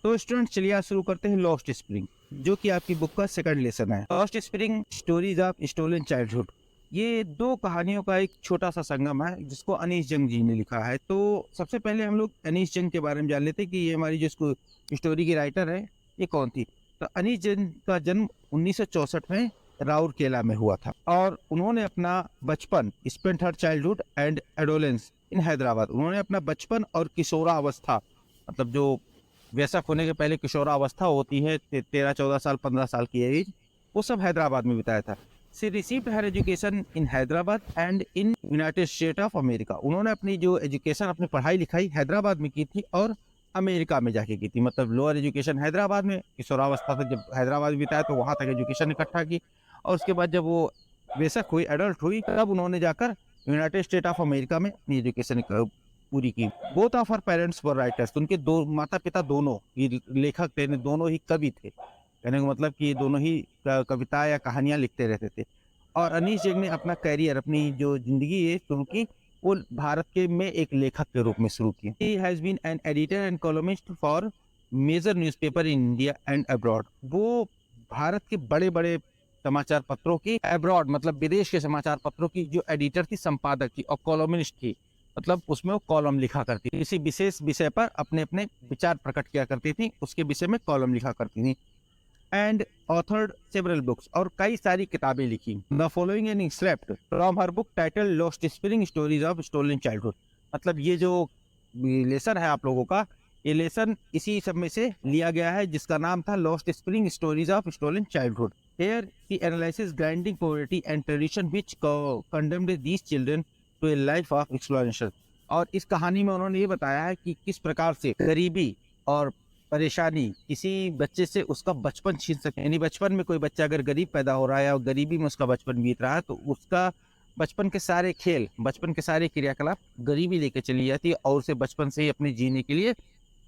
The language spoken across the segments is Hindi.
तो स्टूडेंट चलिए आज शुरू करते हैं लॉस्ट स्प्रिंग, जो कि आपकी बुक का सेकंड लेसन है। Lost spring stories of stolen childhood. ये दो कहानियों का एक छोटा सा संगम है जिसको अनीश जंग जी ने लिखा है। तो सबसे पहले हम लोग अनीश जंग के बारे में जान लेते हैं कि ये हमारी जो स्टोरी की राइटर है ये कौन थी। तो अनीश जंग का जन्म 1964 में राउरकेला में हुआ था और उन्होंने अपना बचपन spent her childhood and adolescence in Hyderabad. उन्होंने अपना बचपन और किशोरावस्था, मतलब जो वयस्क होने के पहले किशोरावस्था होती है, 13-14 साल 15 साल की एज, वो सब हैदराबाद में बिताया था। She received her education in Hyderabad and in United State of America. उन्होंने अपनी जो एजुकेशन, अपनी पढ़ाई लिखाई हैदराबाद में की थी और अमेरिका में जाके की थी। मतलब लोअर एजुकेशन हैदराबाद में, किशोरावस्था तक जब हैदराबाद में बिताया तो वहाँ तक एजुकेशन इकट्ठा की, और उसके बाद जब वो वयस्क हुई, एडल्ट हुई, तब उन्होंने जाकर यूनाइटेड स्टेट ऑफ अमेरिका में अपनी एजुकेशन पूरी की। Both of her parents were writers. उनके दो माता पिता दोनों ही लेखक थे, दोनों ही कवि थे। कहने का मतलब कि दोनों ही कविता या कहानियां लिखते रहते थे। और अनीश जैन ने अपना कैरियर, अपनी जो जिंदगी है शुरू की, वो भारत के में एक लेखक के रूप में शुरू की। He has been an editor and columnist for major newspaper in India and abroad. वो भारत के बड़े बड़े समाचार पत्रों की, अब्रॉड मतलब विदेश के समाचार पत्रों की जो एडिटर थी, संपादक थी और कॉलमिस्ट थी। मतलब उसमें वो कॉलम लिखा करती थी, किसी विशेष विषय पर अपने अपने विचार प्रकट किया करती थी, उसके विषय में कॉलम लिखा करती थी। एंड ऑथर्ड सेवरल बुक्स, और कई सारी किताबें लिखी। The following an extract from her book title lost spring stories of stolen childhood. मतलब ये जो लेसन है आप लोगों का, ये लेसन इसी सब में से लिया गया है जिसका नाम था lost spring stories of stolen childhood. Here he analyzes grinding poverty and tradition which condemned these children to a life of exploitation। और इस कहानी में उन्होंने ये बताया है कि किस प्रकार से गरीबी और परेशानी किसी बच्चे से उसका बचपन छीन सके। यानी बचपन में कोई बच्चा अगर गरीब पैदा हो रहा है और गरीबी में उसका बचपन बीत रहा है, तो उसका बचपन के सारे खेल, बचपन के सारे क्रियाकलाप गरीबी लेके चली जाती है और उसे बचपन से ही अपने जीने के लिए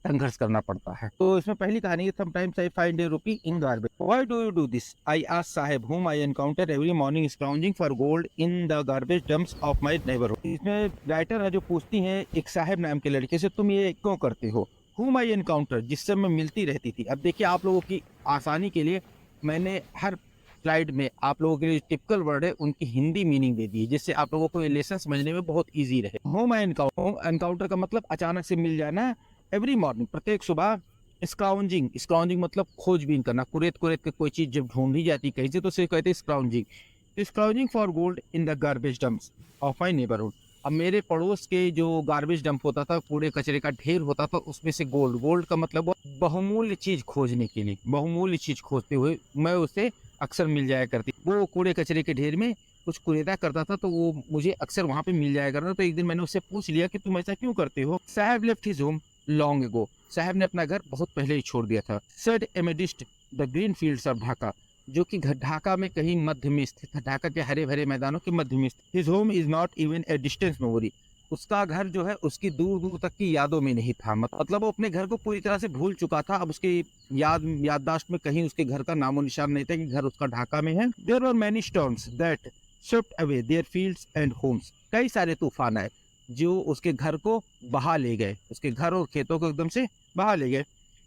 संघर्ष करना पड़ता है। तो इसमें पहली कहानी है, sometimes I find a rupee in garbage, why do you do this, I asked Saheb whom I encounter every morning scrounging for gold in the garbage dumps of my neighborhood। इसमें राइटर है जो पूछती हैं एक साहेब नाम के लड़के से, तुम ये क्यों करते हो। whom I encounter, जिससे मैं मिलती रहती थी। अब देखिए, आप लोगों की आसानी के लिए मैंने हर स्लाइड में आप लोगों के लिए टिपिकल वर्ड है उनकी हिंदी मीनिंग दे दी है, जिससे आप लोगों को ये लेसन समझने में बहुत ईजी रहे। होम एनकाउंटर का मतलब अचानक से मिल जाना। एवरी मॉर्निंग, प्रत्येक सुबह। स्क्राउंजिंग, स्क्राउंजिंग मतलब खोजबीन करना, कुरेद कुरेद के कोई चीज जब ढूंढी जाती कहीं से तो उसे कहते हैं scrounging. Scrounging for gold in the garbage dumps of my neighbourhood. अब मेरे पड़ोस के जो गार्बेज डंप होता था, कूड़े कचरे का ढेर होता था, उसमें से गोल्ड, गोल्ड का मतलब बहुमूल्य चीज खोजने के लिए, बहुमूल्य चीज खोजते हुए मैं उसे अक्सर मिल जाया करती। वो कूड़े कचरे के ढेर में कुछ कुरेदा करता था तो वो मुझे अक्सर वहां पे मिल जाया करता। तो एक दिन मैंने उससे पूछ लिया कि तुम ऐसा क्यों करते हो। साहब left his home long ago. साहब ने अपना घर बहुत पहले ही छोड़ दिया था। Said amidst the green fields of Dhaka, जो कि ढाका में कहीं मध्य में स्थित है, ढाका के हरे भरे मैदानों के मध्य में स्थित। His home is not even a distance memory. उसका घर जो है उसकी दूर दूर तक की यादों में नहीं था। मतलब वो अपने घर को पूरी तरह से भूल चुका था। अब उसकी याददाश्त में कहीं उसके घर का नामो निशान नहीं था कि घर उसका ढाका में है। There were many storms that swept away their fields and homes. कई सारे तूफान आए जो उसके घर को बहा ले गए, उसके घर और खेतों को एकदम से बहा ले गए।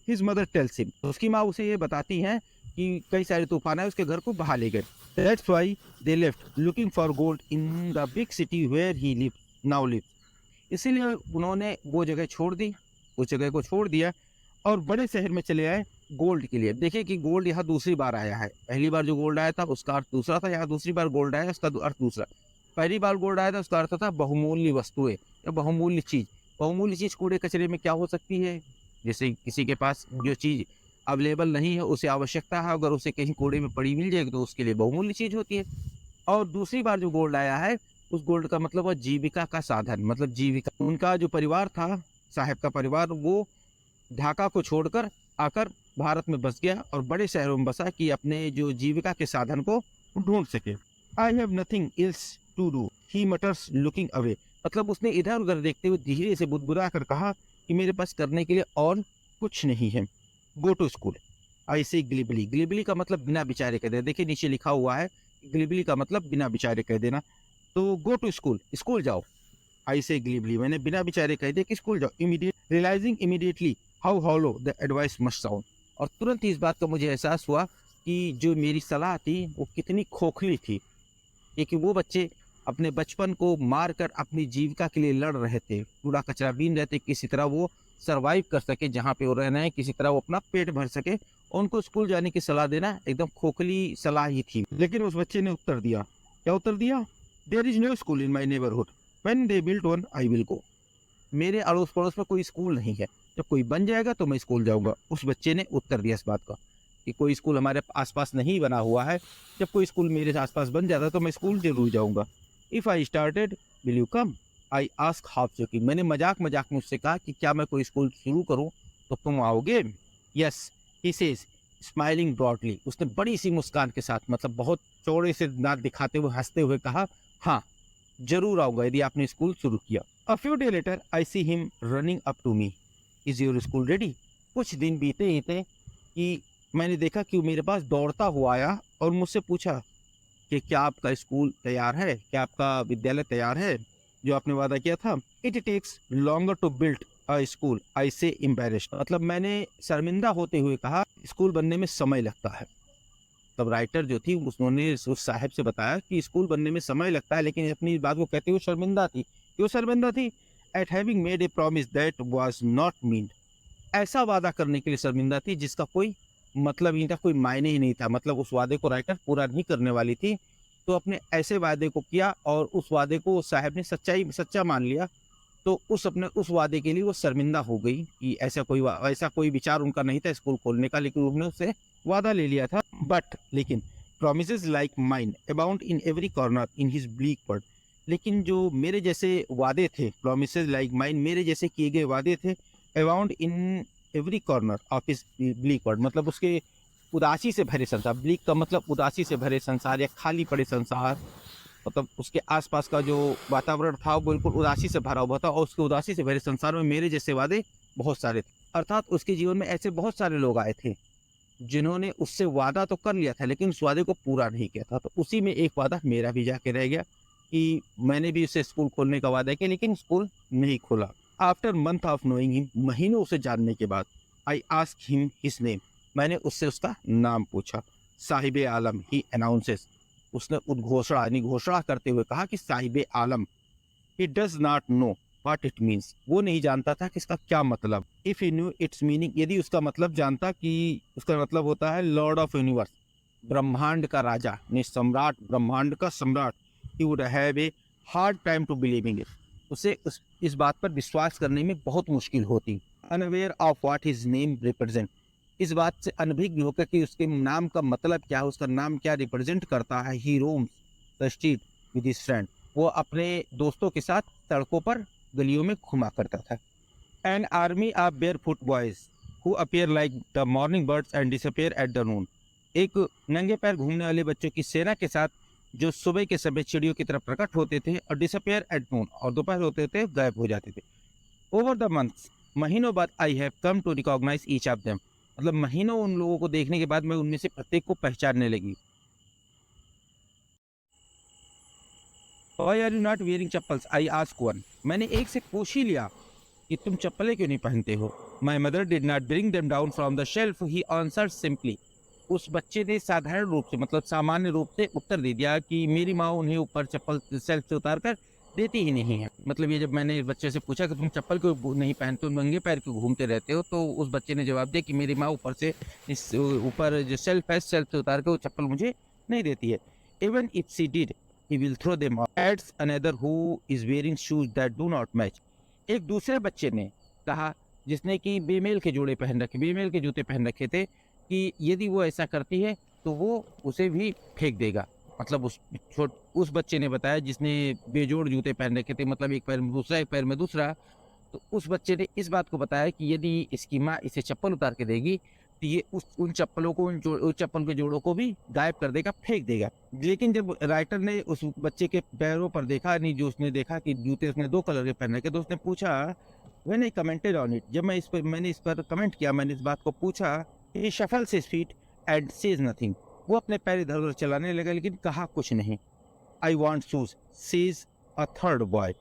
हिज मदर टेल्स हिम, उसकी माँ उसे ये बताती हैं कि कई सारे तूफान आए, उसके घर को बहा ले गए। That's why they left looking for gold in the big city where he live now live. इसीलिए उन्होंने वो जगह छोड़ दी, उस जगह को छोड़ दिया और बड़े शहर में चले आए गोल्ड के लिए। देखिए कि गोल्ड यहाँ दूसरी बार आया है। पहली बार जो गोल्ड आया था उसका अर्थ दूसरा था, यहाँ दूसरी बार गोल्ड आया उसका अर्थ दूसरा। पहली बार गोल्ड आया था उसका अर्थ था बहुमूल्य वस्तुएं या बहुमूल्य चीज। बहुमूल्य चीज कूड़े कचरे में क्या हो सकती है, जैसे किसी के पास जो चीज अवेलेबल नहीं है, उसे आवश्यकता है, अगर उसे कहीं कूड़े में पड़ी मिल जाएगी तो उसके लिए बहुमूल्य चीज होती है। और दूसरी बार जो गोल्ड आया है, उस गोल्ड का मतलब वह जीविका का साधन, मतलब जीविका। उनका जो परिवार था, साहब का परिवार, वो ढाका को छोड़कर आकर भारत में बस गया और बड़े शहरों में बसा कि अपने जो जीविका के साधन को ढूंढ सके। I have nothing else to do he mutters looking away. मतलब उसने इधर उधर देखते हुए धीरे से बुदबुदा कर कहा कि मेरे पास करने के लिए और कुछ नहीं है। गो टू स्कूल आई से ग्लिबली। ग्लिबली का मतलब बिना विचारे कह देना। देखिए नीचे लिखा हुआ है, ग्लिबली का मतलब बिना विचारे कह देना। तो गो टू स्कूल, स्कूल जाओ। आई से ग्लिबली, मैंने बिना विचारे कह दिया कि स्कूल जाओ। Immediate realising immediately how hollow the advice must sound. और तुरंत ही इस बात का मुझे एहसास हुआ कि जो मेरी सलाह थी वो कितनी खोखली थी, क्योंकि वो बच्चे अपने बचपन को मार कर अपनी जीविका के लिए लड़ रहे थे, कूड़ा कचरा बीन रहे थे, किसी तरह वो सर्वाइव कर सके जहाँ पे वो रहना है, किसी तरह वो अपना पेट भर सके। उनको स्कूल जाने की सलाह देना एकदम खोखली सलाह ही थी। लेकिन उस बच्चे ने उत्तर दिया, क्या उत्तर दिया? There is no school in my neighbourhood, when they build one I will go. मेरे अड़ोस पड़ोस में कोई स्कूल नहीं है, जब कोई बन जाएगा तो मैं स्कूल जाऊंगा। उस बच्चे ने उत्तर दिया इस बात का कि कोई स्कूल हमारे आसपास नहीं बना हुआ है, जब कोई स्कूल मेरे आसपास बन जाता तो मैं स्कूल जरूर जाऊंगा। If I started will you come, I ask half joking. मैंने मजाक मजाक में उससे कहा कि क्या मैं कोई स्कूल शुरू करूं तो तुम आओगे? Yes he says smiling broadly. उसने बड़ी सी मुस्कान के साथ, मतलब बहुत चौड़े से दांत दिखाते हुए हंसते हुए कहा, हाँ जरूर आऊंगा यदि आपने स्कूल शुरू किया। A few day later I see him running up to me, is your school ready? कुछ दिन बीते ही थे कि मैंने देखा कि वो मेरे पास दौड़ता हुआ आया और मुझसे पूछा कि क्या आपका स्कूल तैयार है, क्या आपका विद्यालय तैयार है जो आपने वादा किया था? It takes longer to build a school I say embarrassed. मतलब मैंने शर्मिंदा होते हुए कहा, स्कूल बनने में समय लगता है। तब राइटर जो थी उन्होंने उस साहब से बताया कि स्कूल बनने में समय लगता है, लेकिन अपनी बात को कहते हुए शर्मिंदा थी। क्यों शर्मिंदा थी? Eight having made a promise that was not meant. ऐसा वादा करने के लिए शर्मिंदा थी जिसका कोई मतलब ही नहीं था, कोई मायने ही नहीं था। मतलब उस वादे को राइटर पूरा नहीं करने वाली थी, तो अपने ऐसे वादे को किया और उस वादे को साहब ने सच्चा मान लिया। तो उस वादे के लिए वो शर्मिंदा हो गई कि ऐसा कोई विचार उनका नहीं था स्कूल खोलने का, लेकिन उन्होंने उससे वादा ले लिया था। बट लेकिन promises like mine abound in every corner in his bleak world. लेकिन जो मेरे जैसे वादे थे, प्रोमिसेस लाइक माइन, मेरे जैसे किए गए वादे थे, abound in every corner of his bleak world, मतलब उसके उदासी से भरे संसार। ब्लीक का मतलब उदासी से भरे संसार या खाली पड़े संसार, मतलब उसके आसपास का जो वातावरण था वो बिल्कुल उदासी से भरा हुआ था, और उसके उदासी से भरे संसार में मेरे जैसे वादे बहुत सारे थे। अर्थात उसके जीवन में ऐसे बहुत सारे लोग आए थे जिन्होंने उससे वादा तो कर लिया था लेकिन उस वादे को पूरा नहीं किया था। तो उसी में एक वादा मेरा भी जाके रह गया कि मैंने भी उससे स्कूल खोलने का वादा किया लेकिन स्कूल नहीं खोला। After month of knowing him, महीनों उसे जानने के बाद, I ask him his name, मैंने उससे उसका नाम पूछा। साहिबे आलम ही अनाउंसेस, उसने उद्घोषणा यानी घोषणा करते हुए कहा कि साहिबे आलम। He does not know what it means, वो नहीं जानता था कि इसका क्या मतलब। If he knew its meaning, यदि उसका मतलब जानता कि उसका मतलब होता है लॉर्ड ऑफ यूनिवर्स, ब्रह्मांड का राजा, ने सम्राट, ब्रह्मांड का सम्राट, he would have a hard time to believing it, उसे इस बात पर विश्वास करने में बहुत मुश्किल होती। Unaware of what his name represent, इस बात से अनभिज्ञ होकर कि उसके नाम का मतलब क्या है, उसका नाम क्या रिप्रेजेंट करता है। He roams the street with his friend, वो अपने दोस्तों के साथ सड़कों पर गलियों में घुमा करता था। An army of barefoot boys who appear like the morning birds and disappear at the noon, एक नंगे पैर घूमने वाले बच्चों की सेना के साथ जो सुबह के समय चिड़ियों की तरह प्रकट होते थे और डिसअपीयर एट नून, और दोपहर होते थे गायब हो जाते थे। ओवर द मंथ्स, महीनों बाद, I have come to recognise each of them, मतलब महीनों उन लोगों को देखने के बाद मैं उनमें से प्रत्येक को पहचानने लगी। Why are you not wearing chappals, I ask one, मैंने एक से पूछ ही लिया कि तुम चप्पलें क्यों नहीं पहनते हो। My mother did not bring them down from the shelf, he answered simply, उस बच्चे ने साधारण रूप से, मतलब सामान्य रूप से उत्तर दे दिया कि मेरी माँ उन्हें ऊपर चप्पल शेल्फ से उतार कर देती ही नहीं है। मतलब ये जब मैंने बच्चे से पूछा कि तुम चप्पल क्यों नहीं पहनते हो, नंगे पैर क्यों घूमते रहते हो, तो उस बच्चे ने जवाब दिया कि मेरी माँ ऊपर से इस ऊपर जो शेल्फ है, शेल्फ से उतार के वो चप्पल मुझे नहीं देती है। Even if she did he will throw them out. Adds another who is wearing shoes that do not match. एक दूसरे बच्चे ने कहा जिसने कि बेमेल के जूते पहन रखे थे, कि यदि वो ऐसा करती है तो वो उसे भी फेंक देगा। मतलब उस बच्चे ने बताया जिसने बेजोड़ जूते पहन रखे थे, मतलब एक पैर में दूसरा एक पैर में दूसरा, तो उस बच्चे ने इस बात को बताया कि यदि इसकी माँ इसे चप्पल उतार के देगी तो ये उन चप्पलों को उस चप्पल के जोड़ों को भी गायब कर देगा, फेंक देगा। लेकिन जब राइटर ने उस बच्चे के पैरों पर देखा, नहीं जो उसने देखा कि जूते उसने 2 कलर के पहन रखे, तो उसने पूछा, when I commented on it, जब मैंने इस पर कमेंट किया, मैंने इस बात को पूछा, he shuffles his feet and says nothing, वो अपने पैर इधर उधर चलाने लगा लेकिन कहा कुछ नहीं। I want shoes says a third boy,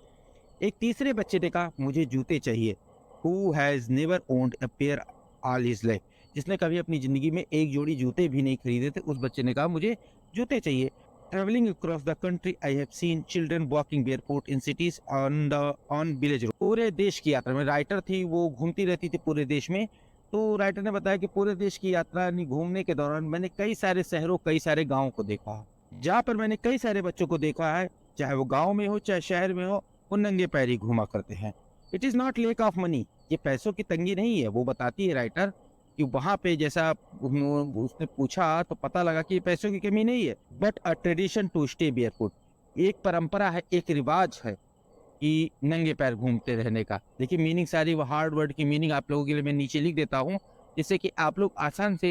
एक तीसरे बच्चे ने कहा मुझे जूते चाहिए। Who has never owned a pair all his life, जिसने कभी अपनी ज़िंदगी में एक जोड़ी जूते भी नहीं खरीदे थे, उस बच्चे ने कहा मुझे जूते चाहिए। Travelling across the country I have seen children walking barefoot in CTs on village road. पूरे देश की यात्रा में राइटर थी, वो घूमती रहती थी पूरे देश में। तो राइटर ने बताया कि पूरे देश की यात्रा यानी घूमने के दौरान मैंने कई सारे शहरों, कई सारे गाँवों को देखा, जहाँ पर मैंने कई सारे बच्चों को देखा है, चाहे वो गाँव में हो चाहे शहर में हो, वो नंगे पैर ही घूमा करते हैं। It is not lack of money, ये पैसों की तंगी नहीं है। वो बताती है राइटर कि वहाँ पे जैसा उसने पूछा तो पता लगा कि पैसों की कमी नहीं है, but a tradition to stay barefoot, एक परंपरा है, एक रिवाज है कि नंगे पैर घूमते रहने का। देखिए मीनिंग सारी वो हार्ड वर्ड की मीनिंग आप लोगों के लिए मैं नीचे लिख देता हूँ, जिससे कि आप लोग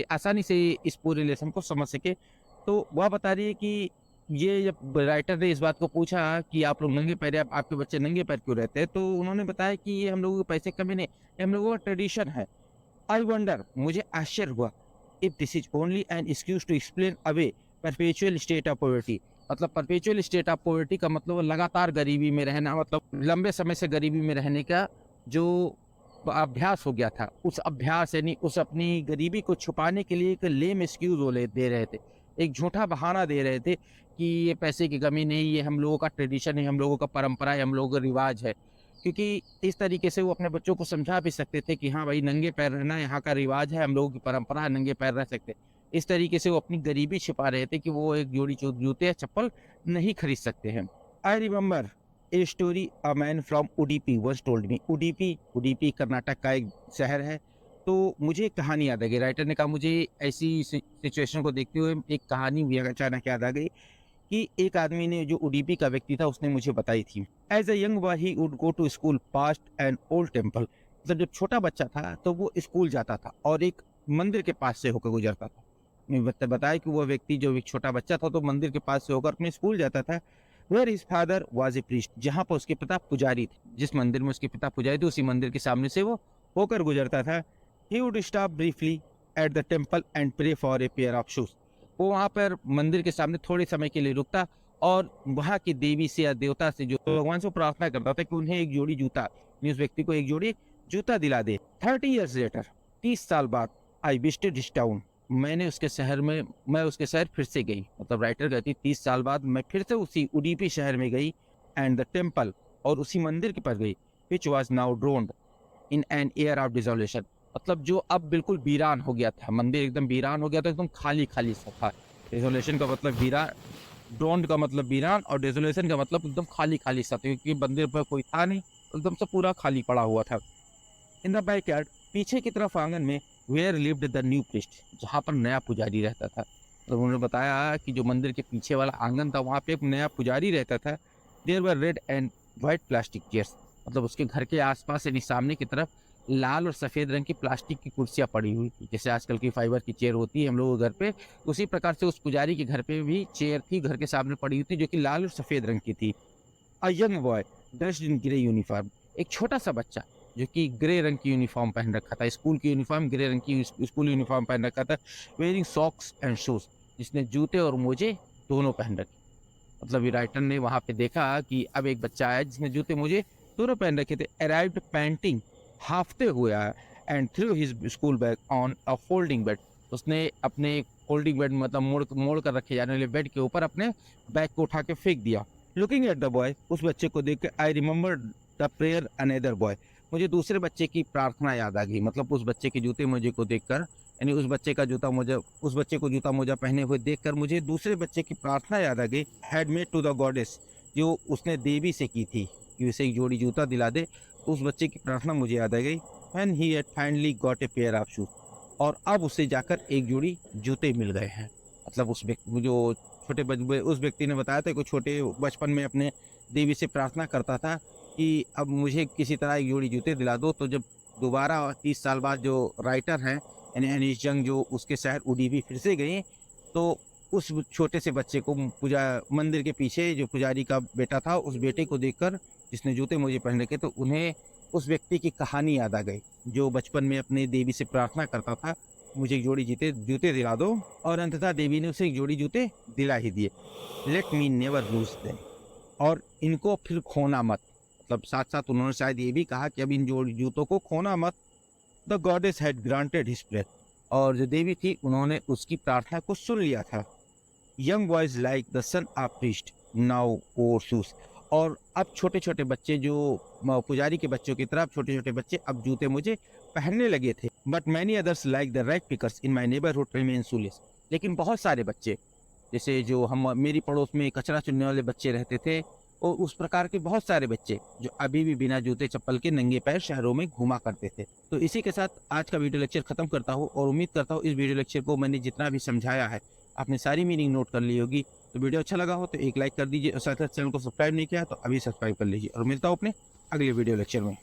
आसानी से इस पूरे लेसन को समझ सके। तो वह बता रही है कि ये जब राइटर ने इस बात को पूछा कि आप लोग नंगे पैर, आपके बच्चे नंगे पैर क्यों रहते हैं, तो उन्होंने बताया कि ये हम लोगों के पैसे कमी नहीं, ये हम लोगों का ट्रेडिशन है। आई वंडर, मुझे आश्चर्य हुआ, if this is only an excuse to explain away perpetual state of poverty. मतलब परपेचुअल स्टेट ऑफ पॉवर्टी का मतलब लगातार गरीबी में रहना, मतलब लंबे समय से गरीबी में रहने का जो अभ्यास हो गया था, उस अभ्यास यानी उस अपनी गरीबी को छुपाने के लिए एक लेम एक्सक्यूज वो दे रहे थे, एक झूठा बहाना दे रहे थे कि ये पैसे की कमी नहीं, ये हम लोगों का ट्रेडिशन है, हम लोगों का परंपरा है, हम लोगों का रिवाज है। क्योंकि इस तरीके से वो अपने बच्चों को समझा भी सकते थे कि हाँ भाई नंगे पैर रहना यहाँ का रिवाज है, हम लोगों की परंपरा है, नंगे पैर रह सकते। इस तरीके से वो अपनी गरीबी छिपा रहे थे कि वो एक जोड़ी जूते या चप्पल नहीं खरीद सकते हैं। I remember a story a man from Udupi once told me. Udupi Karnataka का एक शहर है। तो मुझे एक कहानी याद आ गई। राइटर ने कहा मुझे ऐसी सिचुएशन को देखते हुए एक कहानी भी अचानक याद आ गई कि एक आदमी ने, जो उडीपी का व्यक्ति था, उसने मुझे बताई थी। As a young boy he would go to school past an old temple. मतलब जब छोटा बच्चा था तो वो स्कूल जाता था और एक मंदिर के पास से होकर गुजरता था। बताया कि वो व्यक्ति, जो एक छोटा बच्चा था, तो मंदिर के पास से होकर अपने स्कूल जाता था। Where his father was a priest, जहाँ पर उसके पिता पुजारी थे। जिस मंदिर में उसके पिता पुजारी थे, उसी मंदिर के सामने से वो होकर गुजरता था। He would stop briefly at the temple and pray for a pair of shoes. वो वहाँ पर मंदिर के सामने थोड़े समय के लिए रुकता और वहाँ की देवी से या देवता से, जो भगवान से प्रार्थना करता था कि उन्हें एक जोड़ी जूता, उस व्यक्ति को एक जोड़ी जूता दिला दे। 30 ईयर्स लेटर, 30 साल बाद, आई विजिटेड हिज टाउन, मैं उसके शहर फिर से गई। मतलब राइटर कहती 30 साल बाद मैं फिर से उसी उडीपी शहर में गई, एंड द टेम्पल, और उसी मंदिर के पास गई, which was now drowned in an air of desolation. मतलब जो अब बिल्कुल वीरान हो गया था, मंदिर एकदम वीरान हो गया था, एकदम खाली खाली सा था। डिसोलेशन का मतलब वीरान, ड्रोन्ड का मतलब वीरान, और डिसोलेशन का मतलब एकदम खाली खाली सा था, क्योंकि मंदिर पर कोई था नहीं, एकदम से पूरा खाली पड़ा हुआ था। इन द बैकयार्ड, पीछे की तरफ आंगन में, where lived the new priest, जहाँ पर नया पुजारी रहता था। तो उन्होंने बताया कि जो मंदिर के पीछे वाला आंगन था, वहाँ पे एक नया पुजारी रहता था। There were red and white plastic chairs, मतलब उसके घर के आसपास यानी सामने की तरफ लाल और सफ़ेद रंग की प्लास्टिक की कुर्सियाँ पड़ी हुई थी, जैसे आजकल की फाइबर की चेयर होती है हम लोगों के घर पे, उसी प्रकार से उस पुजारी के घर पे भी चेयर थी, घर के सामने पड़ी हुई थी, जो कि लाल और सफ़ेद रंग की थी। अ young boy dressed in grey uniform, एक छोटा सा बच्चा जो कि ग्रे रंग की यूनिफॉर्म पहन रखा था, स्कूल की यूनिफॉर्म, ग्रे रंग की स्कूल यूनिफॉर्म पहन रखा था। वेयरिंग सॉक्स एंड शूज, जिसने जूते और मोजे दोनों पहन रखे। मतलब राइटर ने वहाँ पे देखा कि अब एक बच्चा आया जिसने जूते मोजे दोनों पहन रखे थे। अराइव्ड पैंटिंग, हाफते हुए आया, and through his school bag on a folding bed, उसने अपने फोल्डिंग बेड, मतलब मोड़ कर रखे जाने वाले बेड के ऊपर अपने बैग को उठा के फेंक दिया। लुकिंग एट द बॉय, उस बच्चे को देख कर, I remember the prayer another boy, मुझे दूसरे बच्चे की प्रार्थना याद आ गई। मतलब उस बच्चे के जूते मोजे को देखकर, यानी उस बच्चे का उस बच्चे को जूता मोजा पहने हुए देखकर मुझे दूसरे बच्चे की प्रार्थना याद आ गई। Had made to the goddess, जो उसने देवी से की थी कि उसे एक जोड़ी जूता दिला दे, तो उस बच्चे की प्रार्थना मुझे याद आ गई। When he had finally got a pair of shoes, और अब उसे जाकर एक जोड़ी जूते मिल गए हैं। मतलब उस व्यक्ति, जो उस व्यक्ति ने बताया था कि छोटे बचपन में अपने देवी से प्रार्थना करता था कि अब मुझे किसी तरह एक जोड़ी जूते दिला दो। तो जब दोबारा 30 साल बाद जो राइटर हैं यानी अनीश जंग, जो उसके शहर उडीपी फिर से गए, तो उस छोटे से बच्चे को मंदिर के पीछे जो पुजारी का बेटा था, उस बेटे को देखकर, जिसने जूते मोजे पहन रखे, तो उन्हें उस व्यक्ति की कहानी याद आ गई, जो बचपन में अपने देवी से प्रार्थना करता था, मुझे एक जोड़ी जूते दिला दो, और अंततः देवी ने उसे एक जोड़ी जूते दिला ही दिए। Let me never lose them, और इनको फिर खोना मत। मतलब साथ साथ उन्होंने शायद ये भी कहा कि अब इन जूतों को खोना मत। The goddess had granted his prayer, और जो देवी थी उन्होंने उसकी प्रार्थना को सुन लिया था। Young boys like the son of priest now or shoes, और अब छोटे छोटे बच्चे जो पुजारी के बच्चों की तरह छोटे छोटे बच्चे अब जूते मुझे पहनने लगे थे। But many others like the rag pickers in my neighbourhood remain shoelace, लेकिन बहुत सारे बच्चे जैसे जो हम मेरी पड़ोस में कचरा चुनने वाले बच्चे रहते थे, और उस प्रकार के बहुत सारे बच्चे जो अभी भी बिना जूते चप्पल के नंगे पैर शहरों में घुमा करते थे। तो इसी के साथ आज का वीडियो लेक्चर खत्म करता हूँ, और उम्मीद करता हूँ इस वीडियो लेक्चर को मैंने जितना भी समझाया है आपने सारी मीनिंग नोट कर ली होगी। तो वीडियो अच्छा लगा हो तो एक लाइक कर दीजिए, और साथ साथ चैनल को सब्सक्राइब नहीं किया तो अभी सब्सक्राइब कर लीजिए, और मिलता हूँ अपने अगले वीडियो लेक्चर में।